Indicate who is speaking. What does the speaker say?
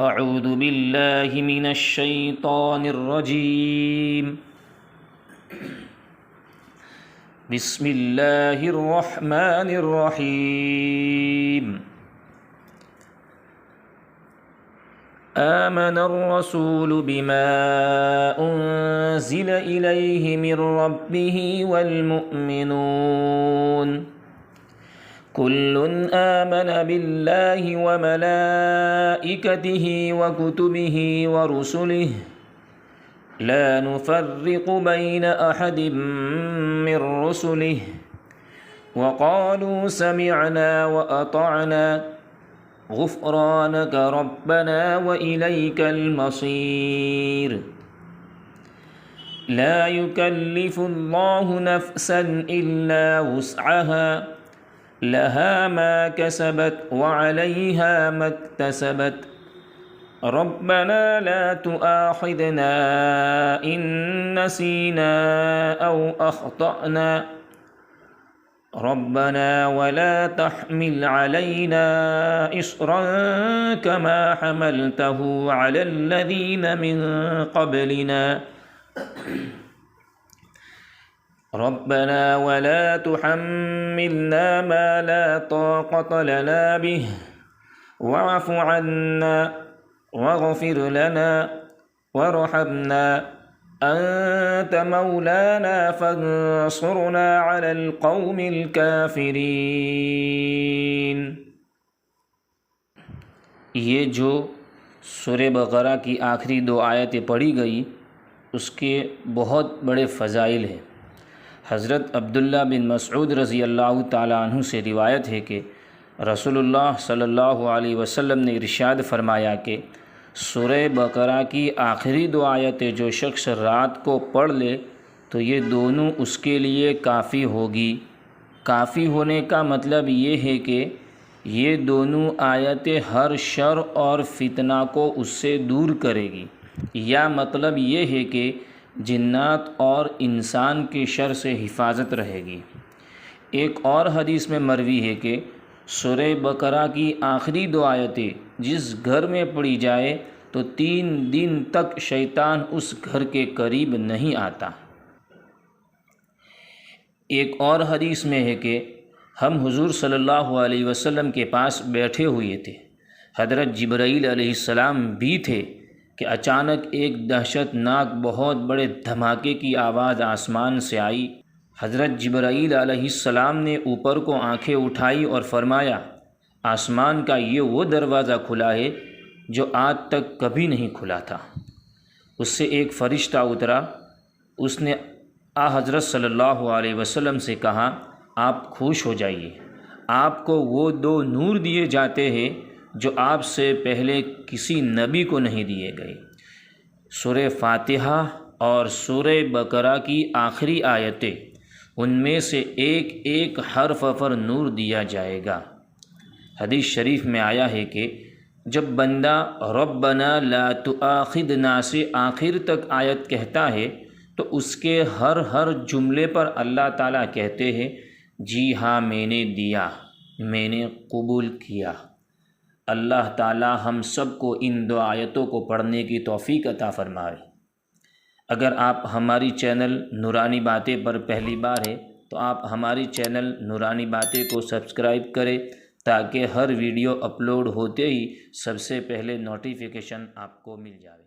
Speaker 1: اعوذ باللہ من الشیطان الرجیم بسم اللہ الرحمن الرحیم آمن الرسول بما انزل الیہ من ربہ والمؤمنون كل آمن بالله وملائكته وكتبه ورسله لا نفرق بين أحد من رسله وقالوا سمعنا وأطعنا غفرانك ربنا وإليك المصير لا يكلف الله نفسا إلا وسعها لها ما كسبت وعليها ما اكتسبت ربنا لا تؤاخذنا إن نسينا أو أخطأنا ربنا ولا تحمل علينا إصرا كما حملته على الذين من قبلنا ربنا ولا تحملنا ما لا طاقة لنا به واعف عنا واغفر لنا وارحمنا أنت مولانا فانصرنا على القوم الكافرين۔
Speaker 2: یہ جو سورہ بقرہ کی آخری دو آیتیں پڑھی گئی اس کے بہت بڑے فضائل ہیں۔ حضرت عبداللہ بن مسعود رضی اللہ تعالیٰ عنہ سے روایت ہے کہ رسول اللہ صلی اللہ علیہ وسلم نے ارشاد فرمایا کہ سورہ بقرہ کی آخری دو آیتیں جو شخص رات کو پڑھ لے تو یہ دونوں اس کے لیے کافی ہوگی۔ کافی ہونے کا مطلب یہ ہے کہ یہ دونوں آیتیں ہر شر اور فتنہ کو اس سے دور کرے گی، یا مطلب یہ ہے کہ جنات اور انسان کے شر سے حفاظت رہے گی۔ ایک اور حدیث میں مروی ہے کہ سورہ بقرہ کی آخری دو آیتیں جس گھر میں پڑھی جائے تو 3 دن تک شیطان اس گھر کے قریب نہیں آتا۔ ایک اور حدیث میں ہے کہ ہم حضور صلی اللہ علیہ وسلم کے پاس بیٹھے ہوئے تھے، حضرت جبرائیل علیہ السلام بھی تھے کہ اچانک ایک دہشت ناک بہت بڑے دھماکے کی آواز آسمان سے آئی۔ حضرت جبرائیل علیہ السلام نے اوپر کو آنکھیں اٹھائی اور فرمایا، آسمان کا یہ وہ دروازہ کھلا ہے جو آج تک کبھی نہیں کھلا تھا۔ اس سے ایک فرشتہ اترا، اس نے حضرت صلی اللہ علیہ وسلم سے کہا، آپ خوش ہو جائیے، آپ کو وہ 2 نور دیے جاتے ہیں جو آپ سے پہلے کسی نبی کو نہیں دیے گئے۔ سورہ فاتحہ اور سورہ بقرہ کی آخری آیتیں، ان میں سے ایک ایک حرف پر نور دیا جائے گا۔ حدیث شریف میں آیا ہے کہ جب بندہ ربنا لا تؤاخذنا سے آخر تک آیت کہتا ہے تو اس کے ہر جملے پر اللہ تعالیٰ کہتے ہیں، جی ہاں میں نے دیا، میں نے قبول کیا۔ اللہ تعالی ہم سب کو ان 2 آیتوں کو پڑھنے کی توفیق عطا فرمائے۔ اگر آپ ہماری چینل نورانی باتیں پر پہلی بار ہے تو آپ ہماری چینل نورانی باتیں کو سبسکرائب کریں تاکہ ہر ویڈیو اپلوڈ ہوتے ہی سب سے پہلے نوٹیفیکیشن آپ کو مل جائے۔